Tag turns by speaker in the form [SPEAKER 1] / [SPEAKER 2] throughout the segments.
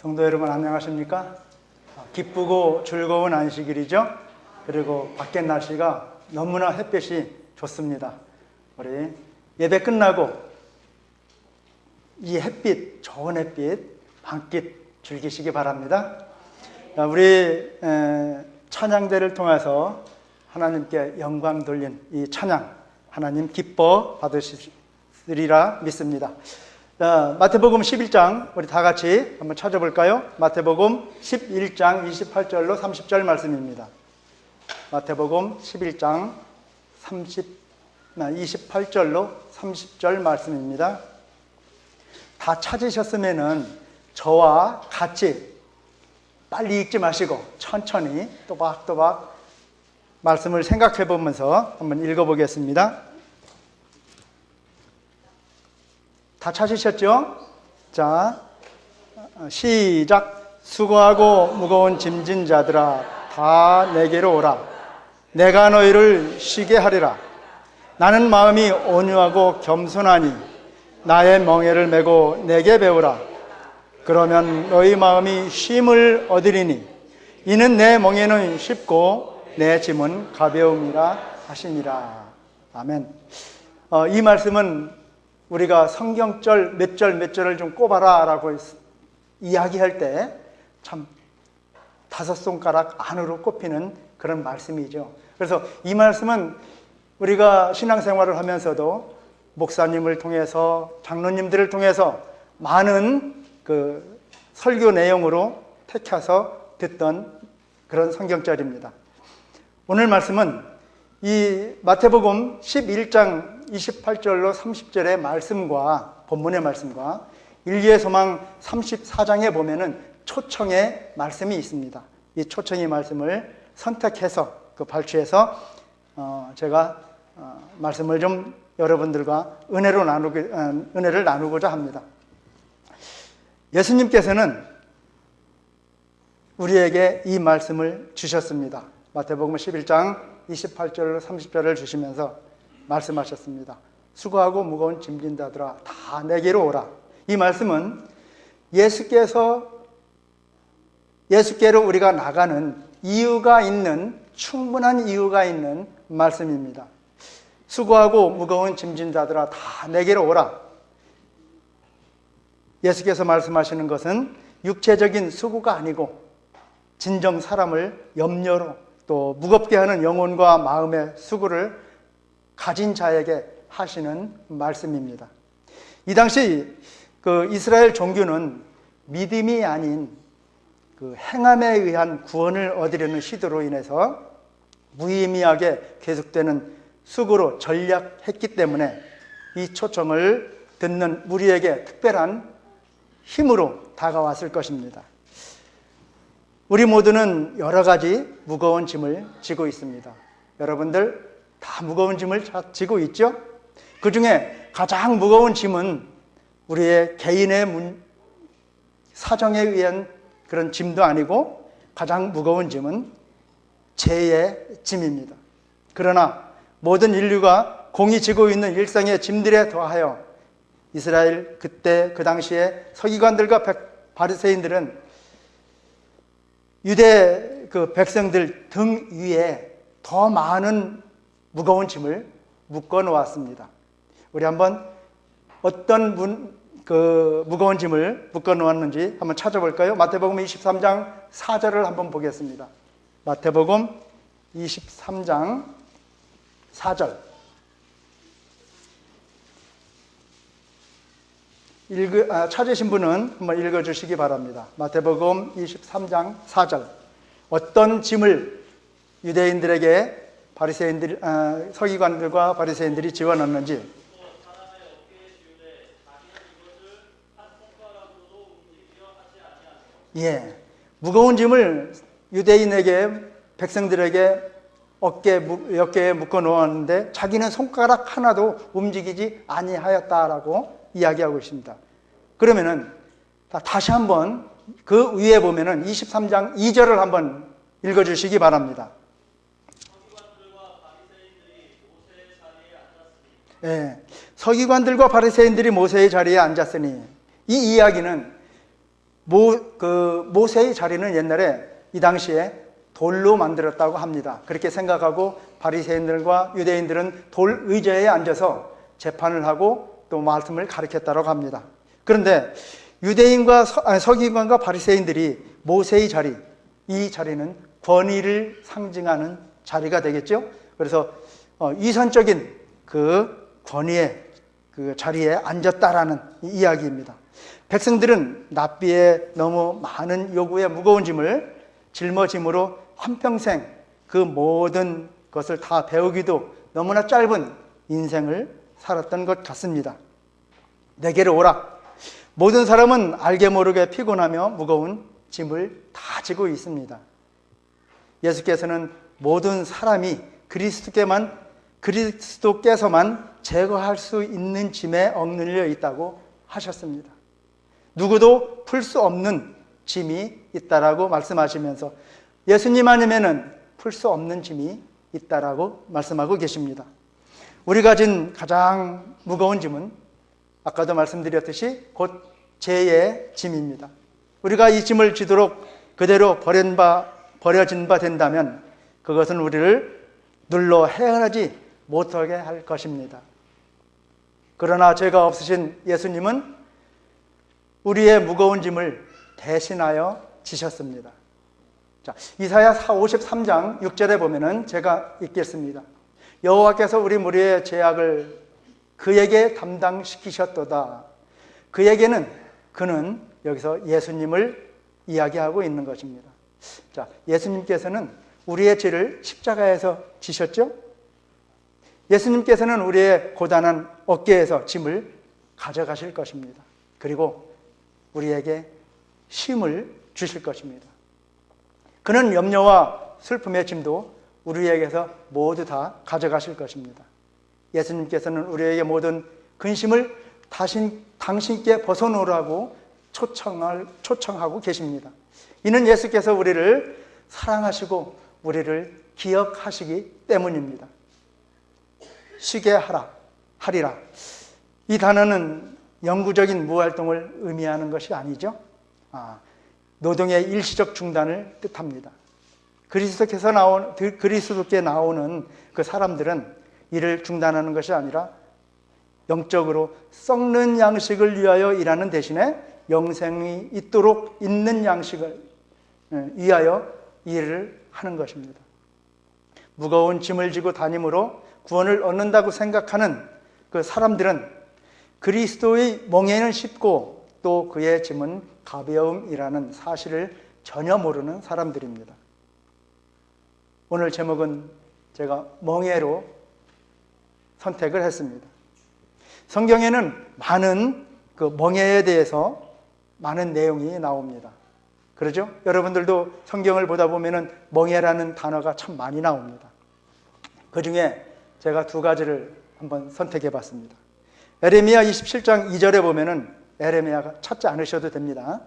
[SPEAKER 1] 성도 여러분 안녕하십니까? 기쁘고 즐거운 안식일이죠. 그리고 밖에 날씨가 너무나 햇볕이 좋습니다. 우리 예배 끝나고 이 햇빛, 좋은 햇빛, 밤깃 즐기시기 바랍니다. 우리 찬양대를 통해서 하나님께 영광 돌린 이 찬양, 하나님 기뻐 받으시리라 믿습니다. 마태복음 11장 우리 다 같이 한번 찾아볼까요? 마태복음 11장 28절로 30절 말씀입니다. 마태복음 11장 28절로 30절 말씀입니다. 다 찾으셨으면은 저와 같이 빨리 읽지 마시고 천천히 또박또박 말씀을 생각해 보면서 한번 읽어보겠습니다. 다 찾으셨죠? 자, 시작. 수고하고 무거운 짐진 자들아 다 내게로 오라. 내가 너희를 쉬게 하리라. 나는 마음이 온유하고 겸손하니 나의 멍에를 메고 내게 배우라. 그러면 너희 마음이 쉼을 얻으리니 이는 내 멍에는 쉽고 내 짐은 가벼움이라 하시니라. 아멘. 이 말씀은 우리가 성경절 몇 절을 좀 꼽아라 라고 이야기할 때 참 다섯 손가락 안으로 꼽히는 그런 말씀이죠. 그래서 이 말씀은 우리가 신앙생활을 하면서도 목사님을 통해서 장로님들을 통해서 많은 그 설교 내용으로 택해서 듣던 그런 성경절입니다. 오늘 말씀은 이 마태복음 11장 28절로 30절의 말씀과 본문의 말씀과 인류의 소망 34장에 보면은 초청의 말씀이 있습니다. 이 초청의 말씀을 선택해서 발췌해서 제가 말씀을 좀 여러분들과 은혜를 나누고자 합니다. 예수님께서는 우리에게 이 말씀을 주셨습니다. 마태복음 11장 28절로 30절을 주시면서 말씀하셨습니다. 수고하고 무거운 짐진 자들아 다 내게로 오라. 이 말씀은 예수께로 우리가 나가는 이유가 있는, 충분한 이유가 있는 말씀입니다. 수고하고 무거운 짐진 자들아 다 내게로 오라. 예수께서 말씀하시는 것은 육체적인 수고가 아니고 진정 사람을 염려로 또 무겁게 하는 영혼과 마음의 수고를 가진 자에게 하시는 말씀입니다. 이 당시 이스라엘 종교는 믿음이 아닌 행함에 의한 구원을 얻으려는 시도로 인해서 무의미하게 계속되는 수고로 전략했기 때문에 이 초청을 듣는 우리에게 특별한 힘으로 다가왔을 것입니다. 우리 모두는 여러 가지 무거운 짐을 지고 있습니다. 여러분들 다 무거운 짐을 지고 있죠? 그 중에 가장 무거운 짐은 우리의 개인의 사정에 의한 그런 짐도 아니고 가장 무거운 짐은 죄의 짐입니다. 그러나 모든 인류가 공이 지고 있는 일상의 짐들에 더하여 이스라엘 그 당시에 서기관들과 바리새인들은 유대 백성들 등 위에 더 많은 무거운 짐을 묶어 놓았습니다. 우리 한번 어떤 무거운 짐을 묶어 놓았는지 한번 찾아볼까요? 마태복음 23장 4절을 한번 보겠습니다. 마태복음 23장 4절. 찾으신 분은 한번 읽어주시기 바랍니다. 마태복음 23장 4절. 어떤 짐을 유대인들에게 서기관들과 바리새인들이 지어놨는지. 예, 무거운 짐을 유대인에게 백성들에게 어깨에 묶어 놓았는데 자기는 손가락 하나도 움직이지 아니하였다라고 이야기하고 있습니다. 그러면은 다시 한번 그 위에 보면은 23장 2절을 한번 읽어주시기 바랍니다. 예, 서기관들과 바리새인들이 모세의 자리에 앉았으니 이 이야기는 모세의 자리는 옛날에 이 당시에 돌로 만들었다고 합니다. 그렇게 생각하고 바리새인들과 유대인들은 돌 의자에 앉아서 재판을 하고 또 말씀을 가르쳤다고 합니다. 그런데 유대인과 서기관과 바리새인들이 모세의 자리, 이 자리는 권위를 상징하는 자리가 되겠죠. 그래서 위선적인 그 권위의 그 자리에 앉았다라는 이야기입니다. 백성들은 납비의 너무 많은 요구에 무거운 짐을 짊어짐으로 한평생 그 모든 것을 다 배우기도 너무나 짧은 인생을 살았던 것 같습니다. 내게로 오라. 모든 사람은 알게 모르게 피곤하며 무거운 짐을 다 지고 있습니다. 예수께서는 모든 사람이 그리스도께서만 제거할 수 있는 짐에 억눌려 있다고 하셨습니다. 누구도 풀 수 없는 짐이 있다라고 말씀하시면서 예수님 아니면은 풀 수 없는 짐이 있다라고 말씀하고 계십니다. 우리가 진 가장 무거운 짐은 아까도 말씀드렸듯이 곧 죄의 짐입니다. 우리가 이 짐을 지도록 그대로 버려진 바 된다면 그것은 우리를 눌러 헤어나지 못하게 할 것입니다. 그러나 죄가 없으신 예수님은 우리의 무거운 짐을 대신하여 지셨습니다. 자, 이사야 53장 6절에 보면은 제가 읽겠습니다. 여호와께서 우리 무리의 죄악을 그에게 담당시키셨도다. 그는 여기서 예수님을 이야기하고 있는 것입니다. 자, 예수님께서는 우리의 죄를 십자가에서 지셨죠? 예수님께서는 우리의 고단한 어깨에서 짐을 가져가실 것입니다. 그리고 우리에게 쉼을 주실 것입니다. 그는 염려와 슬픔의 짐도 우리에게서 모두 다 가져가실 것입니다. 예수님께서는 우리에게 모든 근심을 당신께 벗어놓으라고 초청하고 계십니다. 이는 예수께서 우리를 사랑하시고 우리를 기억하시기 때문입니다. 쉬게 하리라. 이 단어는 영구적인 무활동을 의미하는 것이 아니죠. 노동의 일시적 중단을 뜻합니다. 그리스도께 나오는 그 사람들은 일을 중단하는 것이 아니라 영적으로 썩는 양식을 위하여 일하는 대신에 영생이 있도록 있는 양식을 위하여 일을 하는 것입니다. 무거운 짐을 지고 다님으로 구원을 얻는다고 생각하는 그 사람들은 그리스도의 멍에는 쉽고 또 그의 짐은 가벼움이라는 사실을 전혀 모르는 사람들입니다. 오늘 제목은 제가 멍에로 선택을 했습니다. 성경에는 많은 그 멍에에 대해서 많은 내용이 나옵니다. 그러죠? 여러분들도 성경을 보다 보면은 멍에라는 단어가 참 많이 나옵니다. 그 중에 제가 두 가지를 한번 선택해 봤습니다. 에레미야 27장 2절에 보면은 에레미야가 찾지 않으셔도 됩니다.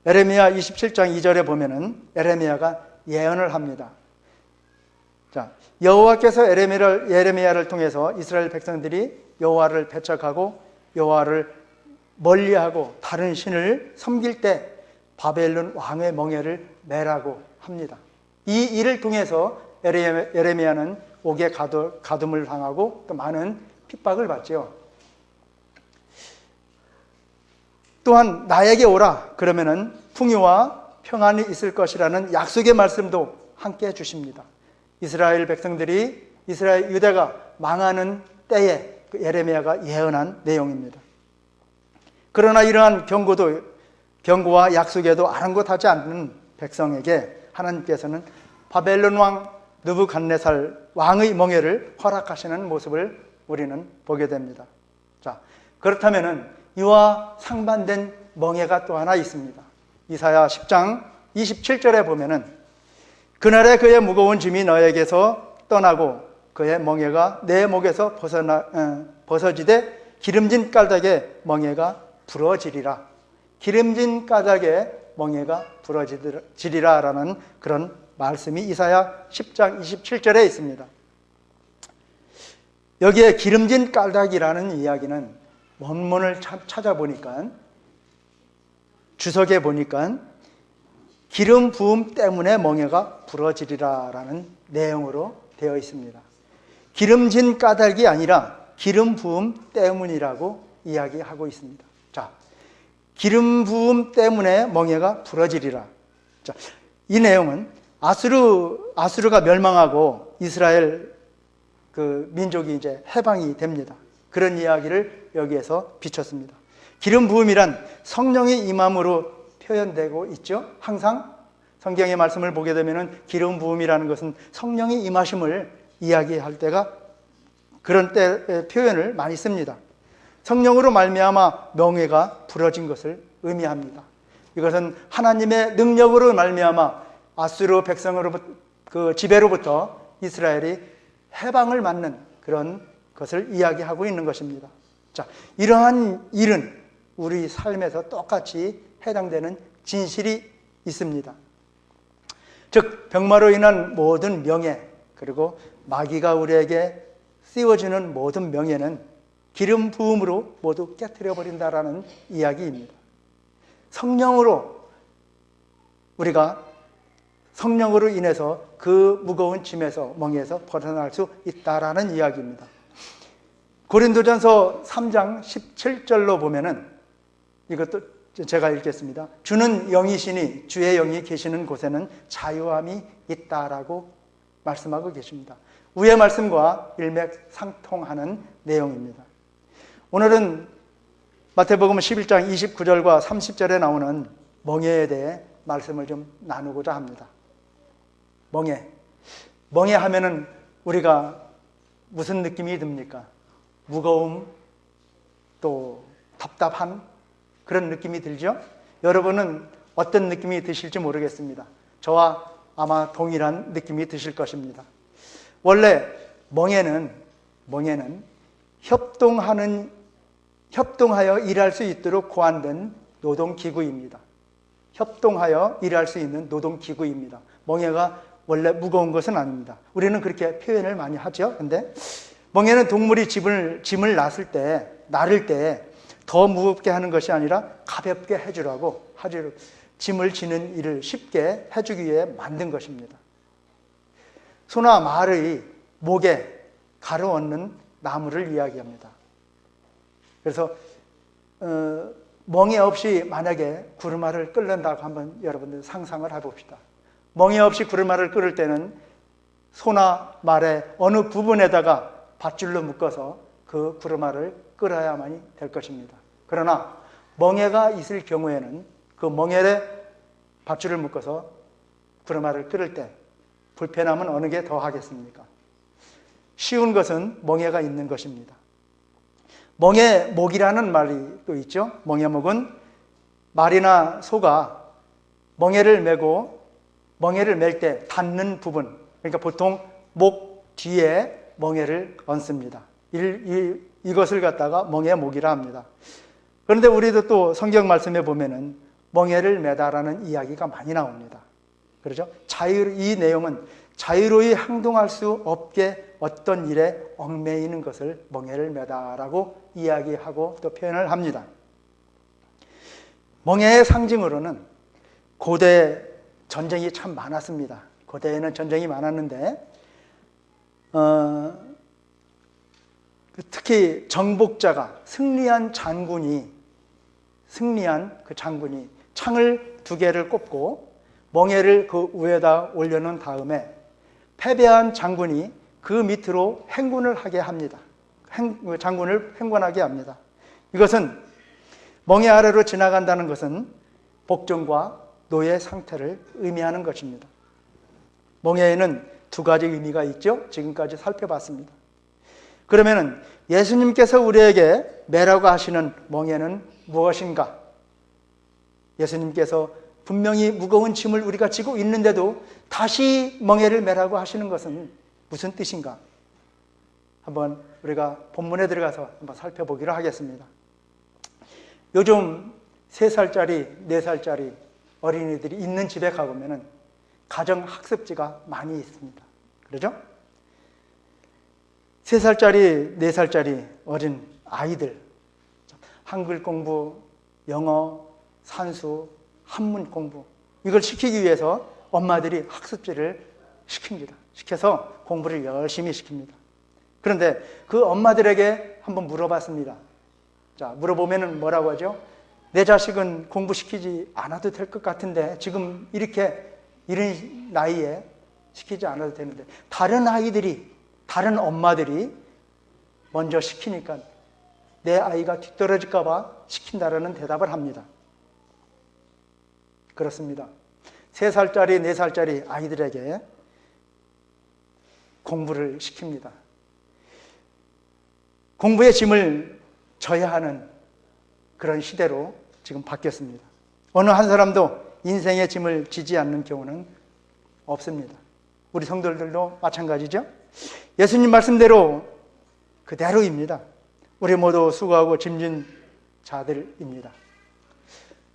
[SPEAKER 1] 에레미야 27장 2절에 보면은 에레미야가 예언을 합니다. 자, 여호와께서 에레미야를 통해서 이스라엘 백성들이 여호와를 배척하고 여호와를 멀리하고 다른 신을 섬길 때 바벨론 왕의 멍에를 매라고 합니다. 이 일을 통해서 에레미야는 옥에 가둠을 당하고 또 많은 핍박을 받죠. 또한 나에게 오라 그러면은 풍요와 평안이 있을 것이라는 약속의 말씀도 함께 주십니다. 이스라엘 유대가 망하는 때에 그 에레미야가 예언한 내용입니다. 그러나 이러한 경고와 약속에도 아랑곳하지 않는 백성에게 하나님께서는 바벨론 왕 느부갓네살 왕의 멍에를 허락하시는 모습을 우리는 보게 됩니다. 자, 그렇다면은 이와 상반된 멍에가 또 하나 있습니다. 이사야 10장 27절에 보면은 그날에 그의 무거운 짐이 너에게서 떠나고 그의 멍에가 내 목에서 벗어지되 기름진 까닭에 멍에가 부러지리라. 기름진 까닭에 멍에가 부러지리라 라는 그런 말씀이 이사야 10장 27절에 있습니다. 여기에 기름진 까닭이라는 이야기는 원문을 찾아보니까 주석에 보니까 기름 부음 때문에 멍에가 부러지리라라는 내용으로 되어 있습니다. 기름진 까닭이 아니라 기름 부음 때문이라고 이야기하고 있습니다. 자, 기름 부음 때문에 멍에가 부러지리라. 자, 이 내용은 아수르가 멸망하고 이스라엘 그 민족이 이제 해방이 됩니다. 그런 이야기를 여기에서 비췄습니다. 기름 부음이란 성령의 임함으로 표현되고 있죠. 항상 성경의 말씀을 보게 되면은 기름 부음이라는 것은 성령의 임하심을 이야기할 때가 그런 때 표현을 많이 씁니다. 성령으로 말미암아 멍에가 부러진 것을 의미합니다. 이것은 하나님의 능력으로 말미암아 아수르 백성으로부터 그 지배로부터 이스라엘이 해방을 맞는 그런 것을 이야기하고 있는 것입니다. 자, 이러한 일은 우리 삶에서 똑같이 해당되는 진실이 있습니다. 즉 병마로 인한 모든 명예 그리고 마귀가 우리에게 씌워주는 모든 명예는 기름 부음으로 모두 깨트려 버린다라는 이야기입니다. 우리가 성령으로 인해서 그 무거운 짐에서 멍에서 벗어날 수 있다라는 이야기입니다. 고린도전서 3장 17절로 보면은 이것도 제가 읽겠습니다. 주는 영이시니 주의 영이 계시는 곳에는 자유함이 있다라고 말씀하고 계십니다. 위의 말씀과 일맥상통하는 내용입니다. 오늘은 마태복음 11장 29절과 30절에 나오는 멍에에 대해 말씀을 좀 나누고자 합니다. 멍에 하면은 우리가 무슨 느낌이 듭니까? 무거움, 또 답답한 그런 느낌이 들죠? 여러분은 어떤 느낌이 드실지 모르겠습니다. 저와 아마 동일한 느낌이 드실 것입니다. 원래 멍에는 협동하여 일할 수 있도록 고안된 노동기구입니다. 협동하여 일할 수 있는 노동기구입니다. 멍에가 원래 무거운 것은 아닙니다. 우리는 그렇게 표현을 많이 하죠. 근데 멍에는 동물이 짐을 나를 때 더 무겁게 하는 것이 아니라 가볍게 해주라고 짐을 지는 일을 쉽게 해주기 위해 만든 것입니다. 소나 말의 목에 가로얹는 나무를 이야기합니다. 그래서 멍에 없이 만약에 구르마를 끓는다고 한번 여러분들 상상을 해봅시다. 멍에 없이 구르마를 끓을 때는 소나 말의 어느 부분에다가 밧줄로 묶어서 그 구르마를 끓여야만이 될 것입니다. 그러나 멍에가 있을 경우에는 그 멍에에 밧줄을 묶어서 구르마를 끓일 때 불편함은 어느 게 더 하겠습니까? 쉬운 것은 멍에가 있는 것입니다. 멍에목이라는 말이 또 있죠. 멍에목은 말이나 소가 멍에를 맬 때 닿는 부분, 그러니까 보통 목 뒤에 멍에를 얹습니다. 이것을 갖다가 멍에목이라 합니다. 그런데 우리도 또 성경 말씀에 보면은 멍에를 매다라는 이야기가 많이 나옵니다. 그렇죠? 이 내용은 자유로이 행동할 수 없게 어떤 일에 얽매이는 것을 멍에를 매다라고 이야기하고 또 표현을 합니다. 멍에의 상징으로는 고대 전쟁이 참 많았습니다. 고대에는 전쟁이 많았는데 특히 정복자가 승리한 그 장군이 창을 2개를 꼽고 멍에를 그 위에다 올려놓은 다음에 패배한 장군이 그 밑으로 행군을 하게 합니다. 장군을 행군하게 합니다. 이것은 멍에 아래로 지나간다는 것은 복종과 노예 상태를 의미하는 것입니다. 멍에에는 2가지 의미가 있죠. 지금까지 살펴봤습니다. 그러면 예수님께서 우리에게 매라고 하시는 멍에는 무엇인가? 예수님께서 분명히 무거운 짐을 우리가 지고 있는데도 다시 멍에를 매라고 하시는 것은 무슨 뜻인가? 한번 우리가 본문에 들어가서 한번 살펴보기로 하겠습니다. 요즘 3살짜리, 4살짜리 어린이들이 있는 집에 가보면 가정학습지가 많이 있습니다. 그러죠? 3살짜리, 4살짜리 어린 아이들 한글 공부, 영어, 산수, 한문 공부 이걸 시키기 위해서 엄마들이 학습지를 시킵니다. 시켜서 공부를 열심히 시킵니다. 그런데 그 엄마들에게 한번 물어봤습니다. 자, 물어보면은 뭐라고 하죠? 내 자식은 공부시키지 않아도 될 것 같은데 지금 이런 나이에 시키지 않아도 되는데 다른 아이들이, 다른 엄마들이 먼저 시키니까 내 아이가 뒤떨어질까 봐 시킨다라는 대답을 합니다. 그렇습니다. 3살짜리, 4살짜리 아이들에게 공부를 시킵니다. 공부의 짐을 져야 하는 그런 시대로 지금 바뀌었습니다. 어느 한 사람도 인생의 짐을 지지 않는 경우는 없습니다. 우리 성도들도 마찬가지죠. 예수님 말씀대로 그대로입니다. 우리 모두 수고하고 짐진 자들입니다.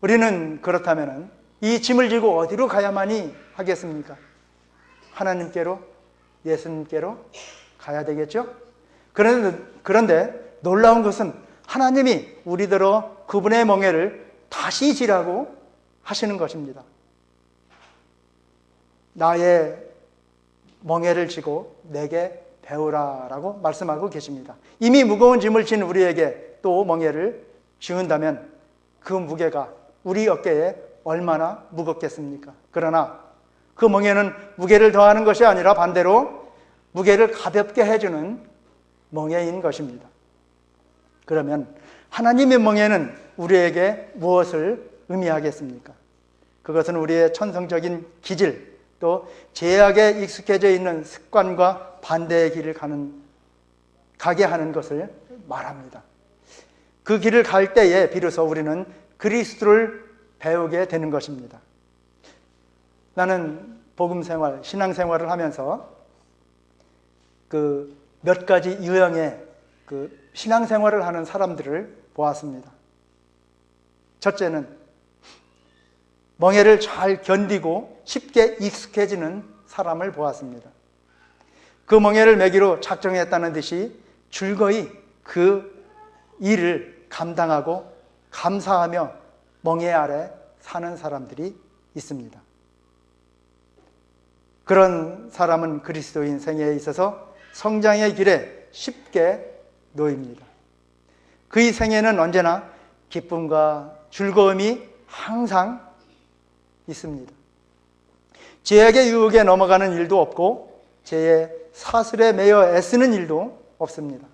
[SPEAKER 1] 우리는 그렇다면 이 짐을 지고 어디로 가야만이 하겠습니까? 하나님께로, 예수님께로 가야 되겠죠? 그런데 놀라운 것은 하나님이 우리더러 그분의 멍에를 다시 지라고 하시는 것입니다. 나의 멍에를 지고 내게 배우라라고 말씀하고 계십니다. 이미 무거운 짐을 진 우리에게 또 멍에를 지운다면 그 무게가 우리 어깨에 얼마나 무겁겠습니까? 그러나 그 멍에는 무게를 더하는 것이 아니라 반대로 무게를 가볍게 해주는 멍에인 것입니다. 그러면 하나님의 멍에는 우리에게 무엇을 의미하겠습니까? 그것은 우리의 천성적인 기질, 또 죄악에 익숙해져 있는 습관과 반대의 길을 가게 하는 것을 말합니다. 그 길을 갈 때에 비로소 우리는 그리스도를 배우게 되는 것입니다. 나는 복음생활, 신앙생활을 하면서 그 몇 가지 유형의 그 신앙생활을 하는 사람들을 보았습니다. 첫째는 멍에를 잘 견디고 쉽게 익숙해지는 사람을 보았습니다. 그 멍에를 매기로 작정했다는 듯이 즐거이 그 일을 감당하고 감사하며 멍에 아래 사는 사람들이 있습니다. 그런 사람은 그리스도인 생애에 있어서 성장의 길에 쉽게 놓입니다. 그의 생애는 언제나 기쁨과 즐거움이 항상 있습니다. 죄악의 유혹에 넘어가는 일도 없고 죄의 사슬에 매여 애쓰는 일도 없습니다.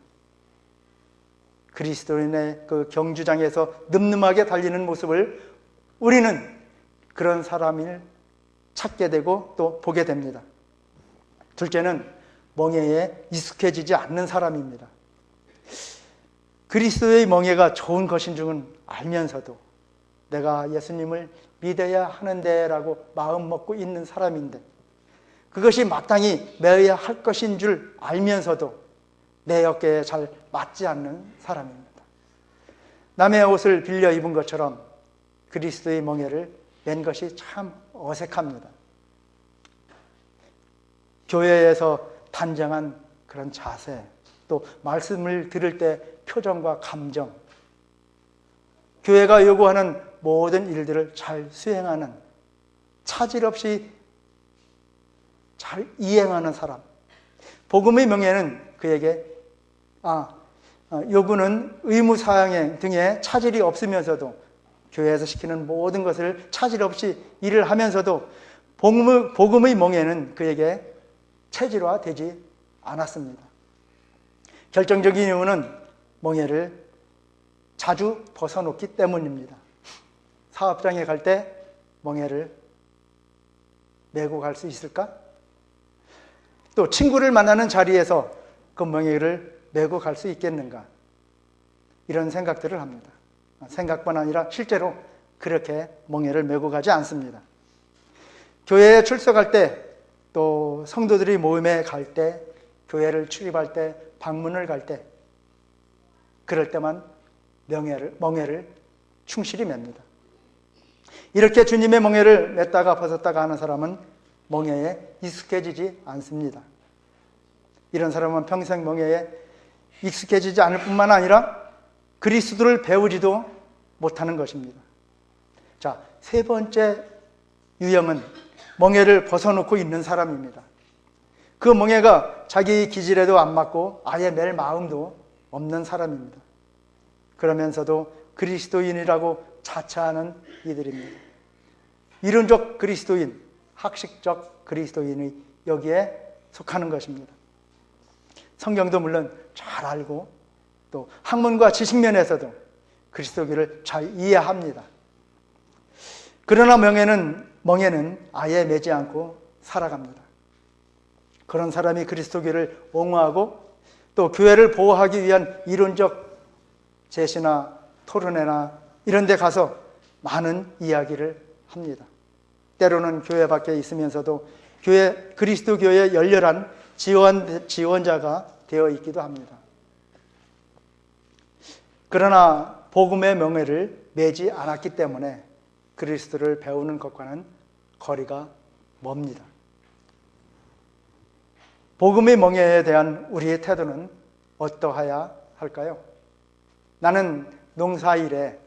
[SPEAKER 1] 그리스도인의 그 경주장에서 늠름하게 달리는 모습을 우리는 그런 사람을 찾게 되고 또 보게 됩니다. 둘째는 멍에에 익숙해지지 않는 사람입니다. 그리스도의 멍에가 좋은 것인 줄은 알면서도 내가 예수님을 믿어야 하는데 라고 마음 먹고 있는 사람인데 그것이 마땅히 매어야 할 것인 줄 알면서도 내 어깨에 잘 맞지 않는 사람입니다. 남의 옷을 빌려 입은 것처럼 그리스도의 멍에를 맨 것이 참 어색합니다. 교회에서 단정한 그런 자세, 또 말씀을 들을 때 표정과 감정, 교회가 요구하는 모든 일들을 잘 수행하는, 차질 없이 잘 이행하는 사람. 복음의 명예는 그에게 요구는 의무사항 등에 차질이 없으면서도 교회에서 시키는 모든 것을 차질 없이 일을 하면서도 복음의 멍에는 그에게 체질화되지 않았습니다. 결정적인 이유는 멍에를 자주 벗어놓기 때문입니다. 사업장에 갈 때 멍에를 메고 갈 수 있을까? 또 친구를 만나는 자리에서 그 멍에를 메고 갈 수 있겠는가? 이런 생각들을 합니다. 생각뿐 아니라 실제로 그렇게 멍에를 메고 가지 않습니다. 교회에 출석할 때, 또 성도들이 모임에 갈 때, 교회를 출입할 때, 방문을 갈 때, 그럴 때만 멍에를 충실히 맵니다. 이렇게 주님의 멍에를 맸다가 벗었다가 하는 사람은 멍에에 익숙해지지 않습니다. 이런 사람은 평생 멍에에 익숙해지지 않을 뿐만 아니라 그리스도를 배우지도 못하는 것입니다. 자, 세 번째 유형은 멍에를 벗어놓고 있는 사람입니다. 그 멍에가 자기 기질에도 안 맞고 아예 낼 마음도 없는 사람입니다. 그러면서도 그리스도인이라고 자처하는 이들입니다. 이론적 그리스도인, 학식적 그리스도인이 여기에 속하는 것입니다. 성경도 물론 잘 알고 또 학문과 지식 면에서도 그리스도교를 잘 이해합니다. 그러나 멍에는 아예 매지 않고 살아갑니다. 그런 사람이 그리스도교를 옹호하고 또 교회를 보호하기 위한 이론적 제시나 토론회나 이런 데 가서 많은 이야기를 합니다. 때로는 교회 밖에 있으면서도 그리스도교의 열렬한 지원자가 되어 있기도 합니다. 그러나 복음의 멍에를 매지 않았기 때문에 그리스도를 배우는 것과는 거리가 멉니다. 복음의 멍에에 대한 우리의 태도는 어떠해야 할까요? 나는 농사일에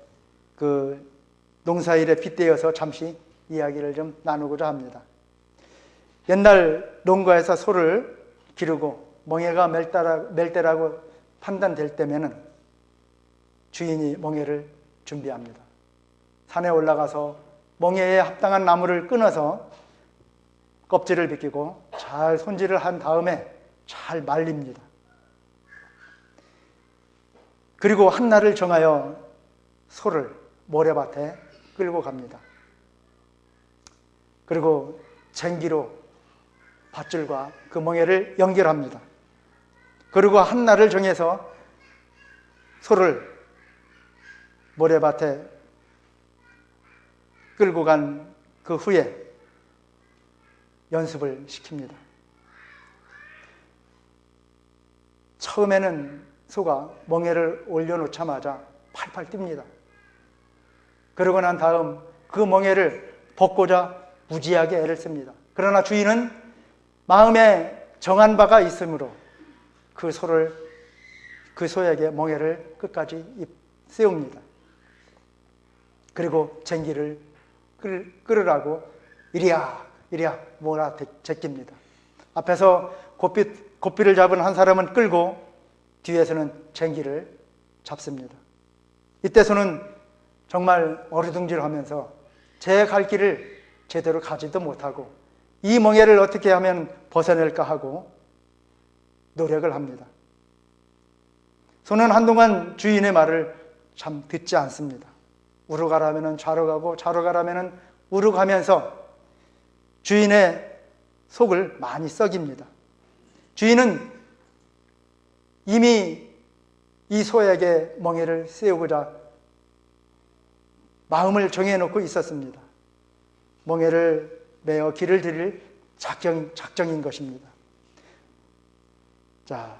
[SPEAKER 1] 빗대어서 잠시 이야기를 좀 나누고자 합니다. 옛날 농가에서 소를 기르고 멍에가 멜 때라고 판단될 때면은 주인이 멍에를 준비합니다. 산에 올라가서 멍에에 합당한 나무를 끊어서 껍질을 벗기고 잘 손질을 한 다음에 잘 말립니다. 그리고 한 날을 정하여 소를 모래밭에 끌고 갑니다. 그리고 쟁기로 밧줄과 그 멍에를 연결합니다. 그리고 한 날을 정해서 소를 모래밭에 끌고 간 그 후에 연습을 시킵니다. 처음에는 소가 멍에를 올려놓자마자 팔팔 뜁니다. 그러고 난 다음 그 멍에를 벗고자 무지하게 애를 씁니다. 그러나 주인은 마음에 정한 바가 있으므로 그 소에게 멍에를 끝까지 세웁니다. 그리고 쟁기를 끌으라고 이리야 몰아 제낍니다. 앞에서 고삐를 잡은 한 사람은 끌고 뒤에서는 쟁기를 잡습니다. 이때 소는 정말 어리둥절하면서 제 갈 길을 제대로 가지도 못하고 이 멍에를 어떻게 하면 벗어낼까 하고 노력을 합니다. 소는 한동안 주인의 말을 참 듣지 않습니다. 우로 가라면 좌로 가고 좌로 가라면 우로 가면서 주인의 속을 많이 썩입니다. 주인은 이미 이 소에게 멍에를 씌우고자 마음을 정해놓고 있었습니다. 멍에를 매어 길을 들일 작정인 것입니다. 자,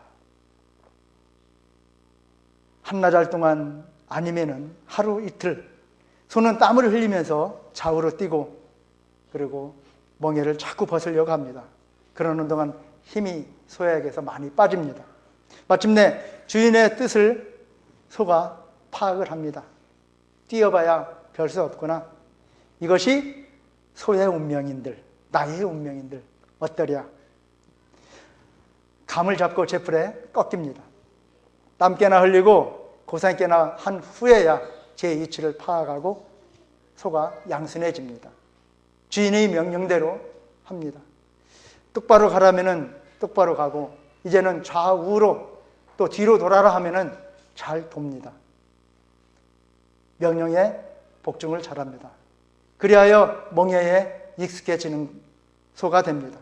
[SPEAKER 1] 한나절 동안 아니면은 하루 이틀 소는 땀을 흘리면서 좌우로 뛰고 그리고 멍에를 자꾸 벗으려고 합니다. 그러는 동안 힘이 소에게서 많이 빠집니다. 마침내 주인의 뜻을 소가 파악을 합니다. 뛰어봐야 별 수 없구나. 이것이 소의 운명인들, 나의 운명인들 어떠랴. 감을 잡고 제풀에 꺾입니다. 땀깨나 흘리고 고생깨나 한 후에야 제 이치를 파악하고 소가 양순해집니다. 주인의 명령대로 합니다. 똑바로 가라면은 똑바로 가고 이제는 좌우로 또 뒤로 돌아라 하면은 잘 돕니다. 명령에 복종을 잘합니다. 그리하여 멍에에 익숙해지는 소가 됩니다.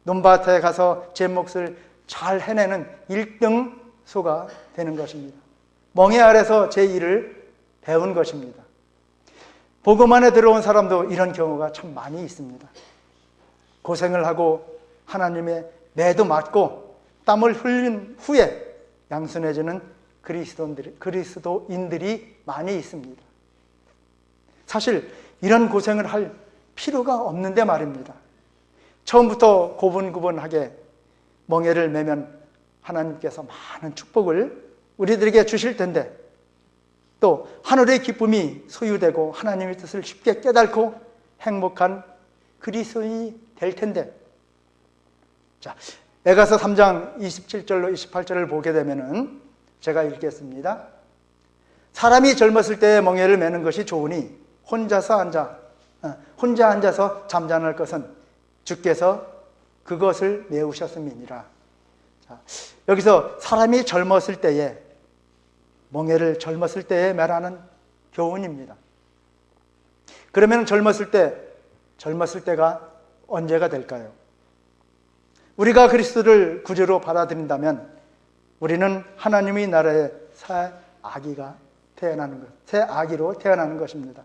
[SPEAKER 1] 논밭에 가서 제 몫을 잘 해내는 1등 소가 되는 것입니다. 멍에 아래서 제 일을 배운 것입니다. 복음 안에 들어온 사람도 이런 경우가 참 많이 있습니다. 고생을 하고 하나님의 매도 맞고 땀을 흘린 후에 양순해지는 그리스도인들이 많이 있습니다. 사실 이런 고생을 할 필요가 없는데 말입니다. 처음부터 고분고분하게 멍에를 매면 하나님께서 많은 축복을 우리들에게 주실 텐데 또 하늘의 기쁨이 소유되고 하나님의 뜻을 쉽게 깨닫고 행복한 그리스도인이 될 텐데, 자, 에가서 3장 27절로 28절을 보게 되면은 제가 읽겠습니다. 사람이 젊었을 때에 멍에를 매는 것이 좋으니 혼자 앉아서 잠잠할 것은 주께서 그것을 메우셨음이니라. 자, 여기서 사람이 젊었을 때에, 멍에를 젊었을 때에 매라는 교훈입니다. 그러면 젊었을 때가 언제가 될까요? 우리가 그리스도를 구주로 받아들인다면 우리는 하나님의 나라의 새 아기로 태어나는 것입니다.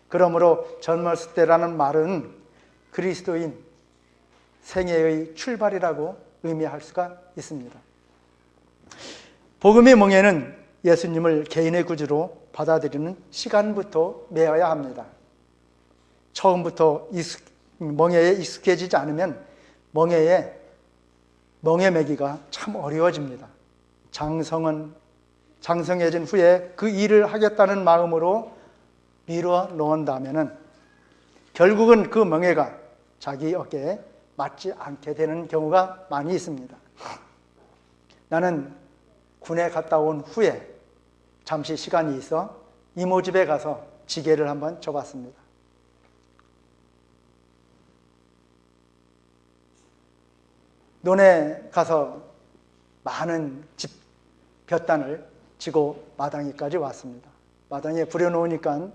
[SPEAKER 1] 그러므로 젊었을 때라는 말은 그리스도인 생애의 출발이라고 의미할 수가 있습니다. 복음의 멍에는 예수님을 개인의 구주로 받아들이는 시간부터 매어야 합니다. 처음부터 멍에에 익숙해지지 않으면 멍에 매기가 참 어려워집니다. 장성해진 후에 그 일을 하겠다는 마음으로 미뤄 놓은다면 결국은 그 멍에가 자기 어깨에 맞지 않게 되는 경우가 많이 있습니다. 나는 군에 갔다 온 후에 잠시 시간이 있어 이모 집에 가서 지게를 한번 쳐봤습니다. 논에 가서 많은 볕단을 지고 마당에까지 왔습니다. 마당에 부려놓으니까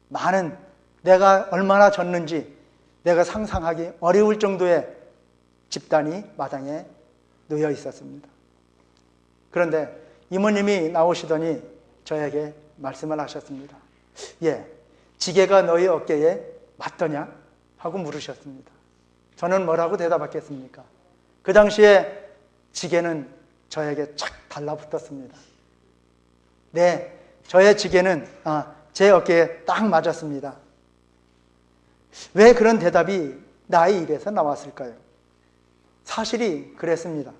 [SPEAKER 1] 많은, 내가 얼마나 졌는지 내가 상상하기 어려울 정도의 집단이 마당에 놓여 있었습니다. 그런데 이모님이 나오시더니 저에게 말씀을 하셨습니다. 예, 지게가 너희 어깨에 맞더냐? 하고 물으셨습니다. 저는 뭐라고 대답했겠습니까? 그 당시에 지게는 저에게 착 달라붙었습니다. 네, 저의 지게는 제 어깨에 딱 맞았습니다. 왜 그런 대답이 나의 입에서 나왔을까요? 사실이 그랬습니다.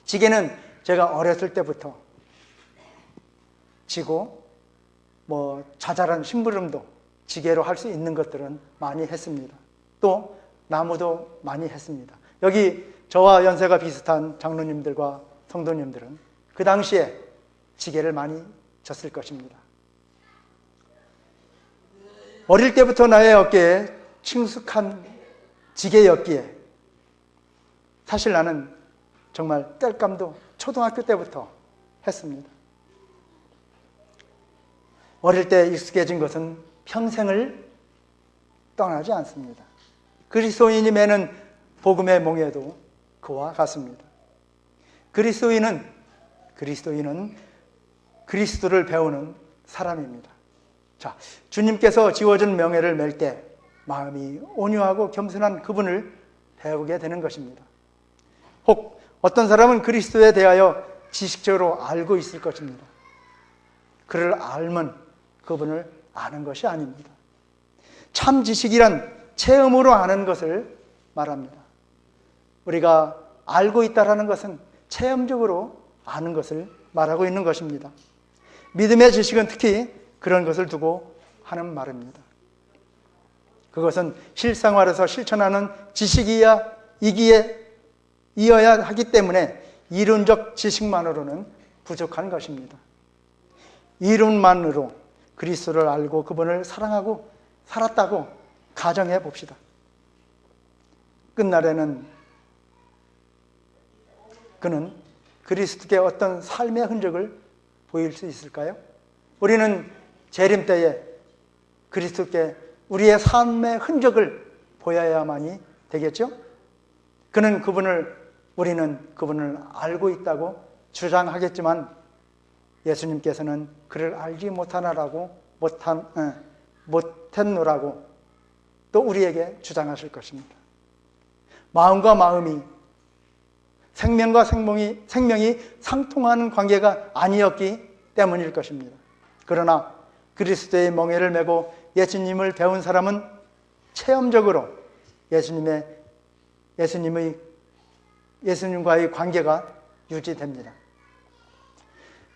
[SPEAKER 1] 지게는 제가 어렸을 때부터 지고 자잘한 심부름도 지게로 할 수 있는 것들은 많이 했습니다. 또 나무도 많이 했습니다. 여기 저와 연세가 비슷한 장로님들과 성도님들은 그 당시에 지게를 많이 졌을 것입니다. 어릴 때부터 나의 어깨에 친숙한 지게였기에 사실 나는 정말 땔감도 초등학교 때부터 했습니다. 어릴 때 익숙해진 것은 평생을 떠나지 않습니다. 그리스도인이 매는 복음의 멍에도 그와 같습니다. 그리스도인은 그리스도를 배우는 사람입니다. 자, 주님께서 지워준 명예를 맬 때 마음이 온유하고 겸손한 그분을 배우게 되는 것입니다. 혹 어떤 사람은 그리스도에 대하여 지식적으로 알고 있을 것입니다. 그를 알면 그분을 아는 것이 아닙니다. 참 지식이란 체험으로 아는 것을 말합니다. 우리가 알고 있다는 것은 체험적으로 아는 것을 말하고 있는 것입니다. 믿음의 지식은 특히 그런 것을 두고 하는 말입니다. 그것은 실생활에서 실천하는 지식이어야 하기 때문에 이론적 지식만으로는 부족한 것입니다. 이론만으로 그리스도를 알고 그분을 사랑하고 살았다고 가정해 봅시다. 끝날에는 그는 그리스도께 어떤 삶의 흔적을 보일 수 있을까요? 우리는 재림 때에 그리스도께 우리의 삶의 흔적을 보여야만이 되겠죠? 우리는 그분을 알고 있다고 주장하겠지만 예수님께서는 그를 알지 못했노라고 또 우리에게 주장하실 것입니다. 마음과 마음이, 생명과 생명이 상통하는 관계가 아니었기 때문일 것입니다. 그러나 그리스도의 멍에를 메고 예수님을 배운 사람은 체험적으로 예수님과의 관계가 유지됩니다.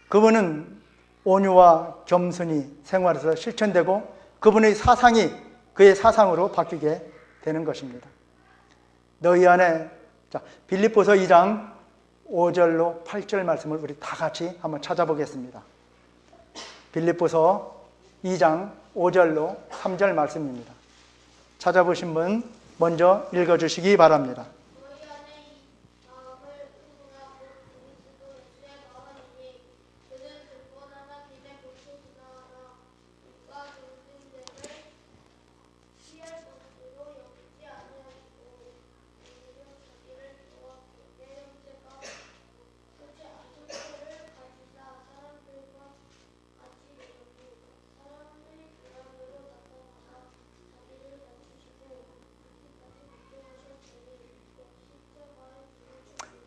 [SPEAKER 1] 그분은 온유와 겸손이 생활에서 실천되고 그분의 사상이 그의 사상으로 바뀌게 되는 것입니다. 너희 안에, 자, 빌립보서 2장 5절로 8절 말씀을 우리 다 같이 한번 찾아보겠습니다. 빌립보서 2장 5절로 3절 말씀입니다. 찾아보신 분 먼저 읽어주시기 바랍니다.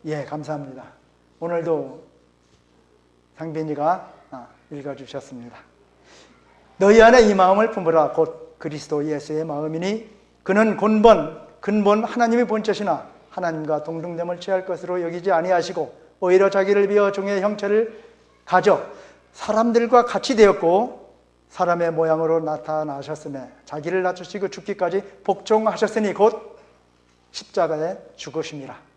[SPEAKER 1] 예, 감사합니다. 오늘도 상빈이가 읽어주셨습니다. 너희 안에 이 마음을 품으라. 곧 그리스도 예수의 마음이니 그는 근본 하나님의 본체시나 하나님과 동등됨을 취할 것으로 여기지 아니하시고 오히려 자기를 비어 종의 형체를 가져 사람들과 같이 되었고 사람의 모양으로 나타나셨으며 자기를 낮추시고 죽기까지 복종하셨으니 곧 십자가에 죽으심이라.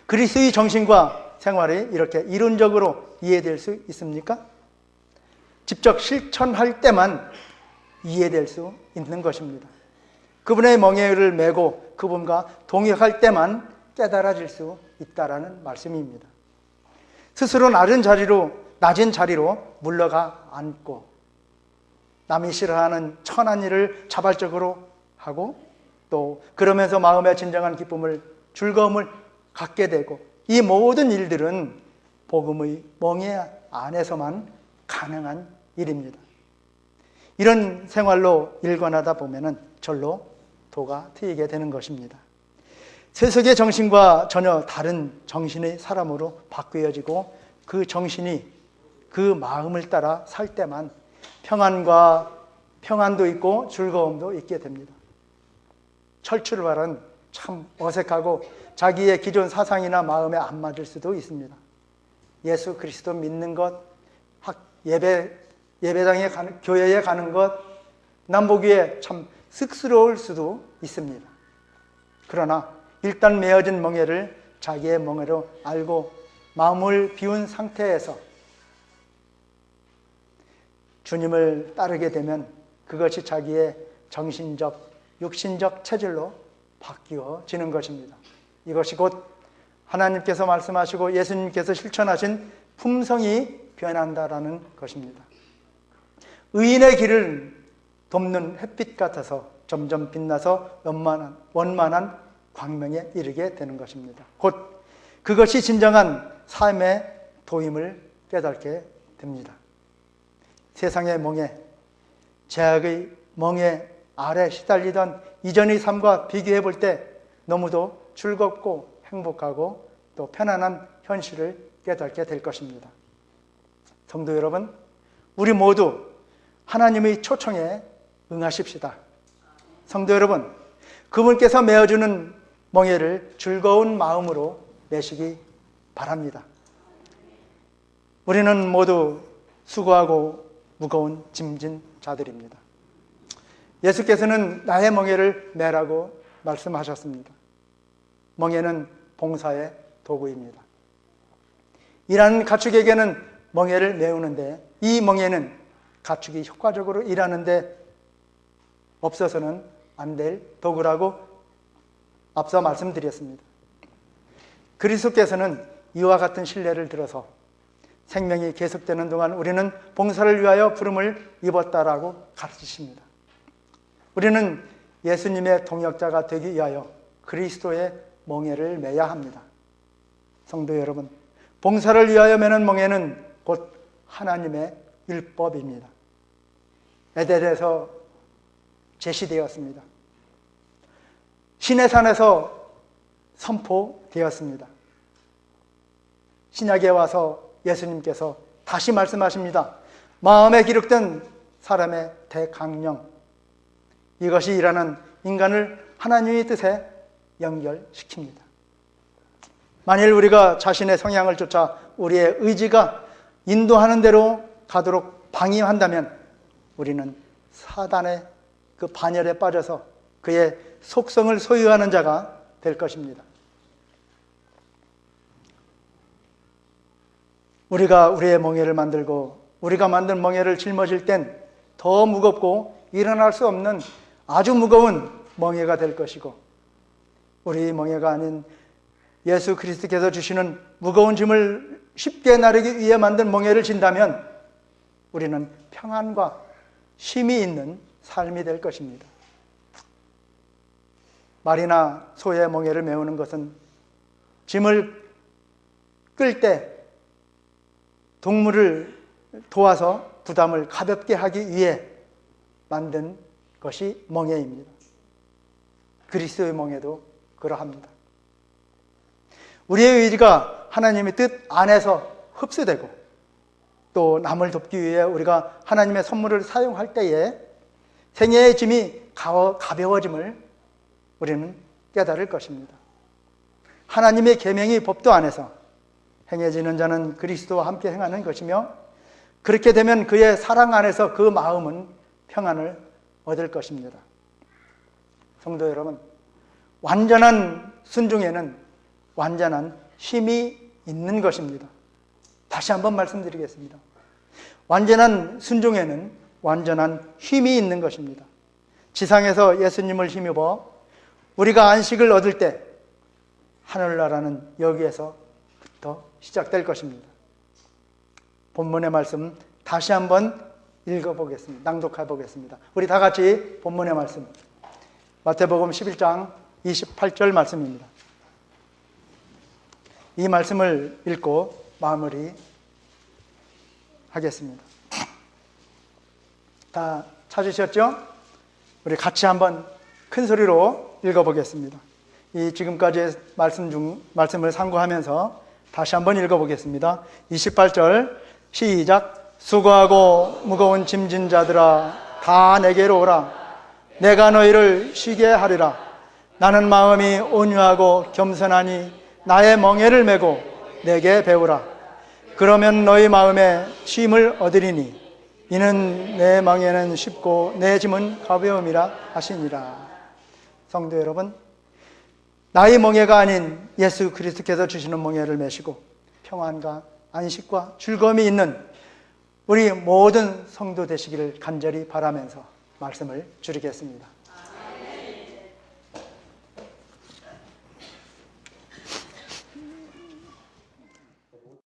[SPEAKER 1] 그리스도의 정신과 생활이 이렇게 이론적으로 이해될 수 있습니까? 직접 실천할 때만 이해될 수 있는 것입니다. 그분의 멍에를 메고 그분과 동역할 때만 깨달아질 수 있다라는 말씀입니다. 스스로 낮은 자리로 물러가 앉고 남이 싫어하는 천한 일을 자발적으로 하고 또 그러면서 마음의 진정한 기쁨을, 즐거움을 갖게 되고 이 모든 일들은 복음의 멍에 안에서만 가능한 일입니다. 이런 생활로 일관하다 보면은 절로 도가 트이게 되는 것입니다. 세속의 정신과 전혀 다른 정신의 사람으로 바뀌어지고 그 정신이 그 마음을 따라 살 때만 평안도 있고 즐거움도 있게 됩니다. 철출발은 참 어색하고 자기의 기존 사상이나 마음에 안 맞을 수도 있습니다. 예수 그리스도 믿는 것, 예배당에 가는, 교회에 가는 것, 남보기에 참 쑥스러울 수도 있습니다. 그러나 일단 메어진 멍에를 자기의 멍에로 알고 마음을 비운 상태에서 주님을 따르게 되면 그것이 자기의 정신적, 육신적 체질로 바뀌어지는 것입니다. 이것이 곧 하나님께서 말씀하시고 예수님께서 실천하신 품성이 변한다라는 것입니다. 의인의 길을 돕는 햇빛 같아서 점점 빛나서 원만한 광명에 이르게 되는 것입니다. 곧 그것이 진정한 삶의 도임을 깨닫게 됩니다. 세상의 멍에, 죄악의 멍에 아래 시달리던 이전의 삶과 비교해 볼 때 너무도 즐겁고 행복하고 또 편안한 현실을 깨닫게 될 것입니다. 성도 여러분, 우리 모두 하나님의 초청에 응하십시다. 성도 여러분, 그분께서 메어주는 멍에를 즐거운 마음으로 메시기 바랍니다. 우리는 모두 수고하고 무거운 짐진 자들입니다. 예수께서는 나의 멍에를 메라고 말씀하셨습니다. 멍에는 봉사의 도구입니다. 일하는 가축에게는 멍에를 메우는데 이 멍에는 가축이 효과적으로 일하는데 없어서는 안 될 도구라고 앞서 말씀드렸습니다. 그리스도께서는 이와 같은 신뢰를 들어서 생명이 계속되는 동안 우리는 봉사를 위하여 부름을 입었다라고 가르치십니다. 우리는 예수님의 동역자가 되기 위하여 그리스도의 멍에를 메야 합니다. 성도 여러분, 봉사를 위하여 메는 멍에는 곧 하나님의 율법입니다. 에덴에서 제시되었습니다. 시내산에서 선포되었습니다. 신약에 와서 예수님께서 다시 말씀하십니다. 마음에 기록된 사람의 대강령, 이것이 일하는 인간을 하나님의 뜻에 연결시킵니다. 만일 우리가 자신의 성향을 쫓아 우리의 의지가 인도하는 대로 가도록 방임한다면 우리는 사단의 그 반열에 빠져서 그의 속성을 소유하는 자가 될 것입니다. 우리가 우리의 멍에를 만들고 우리가 만든 멍에를 짊어질 땐 더 무겁고 일어날 수 없는 아주 무거운 멍에가 될 것이고, 우리 멍에가 아닌 예수 그리스도께서 주시는 무거운 짐을 쉽게 나르기 위해 만든 멍에를 진다면 우리는 평안과 쉼이 있는 삶이 될 것입니다. 말이나 소의 멍에를 메우는 것은 짐을 끌 때 동물을 도와서 부담을 가볍게 하기 위해 만든 것이 멍에입니다. 그리스도의 멍에도 그러합니다. 우리의 의지가 하나님의 뜻 안에서 흡수되고 또 남을 돕기 위해 우리가 하나님의 선물을 사용할 때에 생애의 짐이 가벼워짐을 우리는 깨달을 것입니다. 하나님의 계명이 법도 안에서 행해지는 자는 그리스도와 함께 행하는 것이며, 그렇게 되면 그의 사랑 안에서 그 마음은 평안을 얻을 것입니다. 성도 여러분, 완전한 순종에는 완전한 쉼이 있는 것입니다. 다시 한번 말씀드리겠습니다. 완전한 순종에는 완전한 쉼이 있는 것입니다. 지상에서 예수님을 힘입어 우리가 안식을 얻을 때 하늘나라는 여기에서부터 시작될 것입니다. 본문의 말씀 다시 한번 읽어보겠습니다. 낭독해 보겠습니다. 우리 다 같이 본문의 말씀, 마태복음 11장 28절 말씀입니다. 이 말씀을 읽고 마무리 하겠습니다. 다 찾으셨죠? 우리 같이 한번 큰 소리로 읽어보겠습니다. 이 지금까지의 말씀을 상고하면서 다시 한번 읽어보겠습니다. 28절 시작. 수고하고 무거운 짐진 자들아 다 내게로 오라. 내가 너희를 쉬게 하리라. 나는 마음이 온유하고 겸손하니 나의 멍에를 메고 내게 배우라. 그러면 너희 마음에 쉼을 얻으리니 이는 내 멍에는 쉽고 내 짐은 가벼움이라 하시니라. 성도 여러분, 나의 멍에가 아닌 예수 그리스도께서 주시는 멍에를 메시고 평안과 안식과 즐거움이 있는 우리 모든 성도 되시기를 간절히 바라면서 말씀을 줄이겠습니다.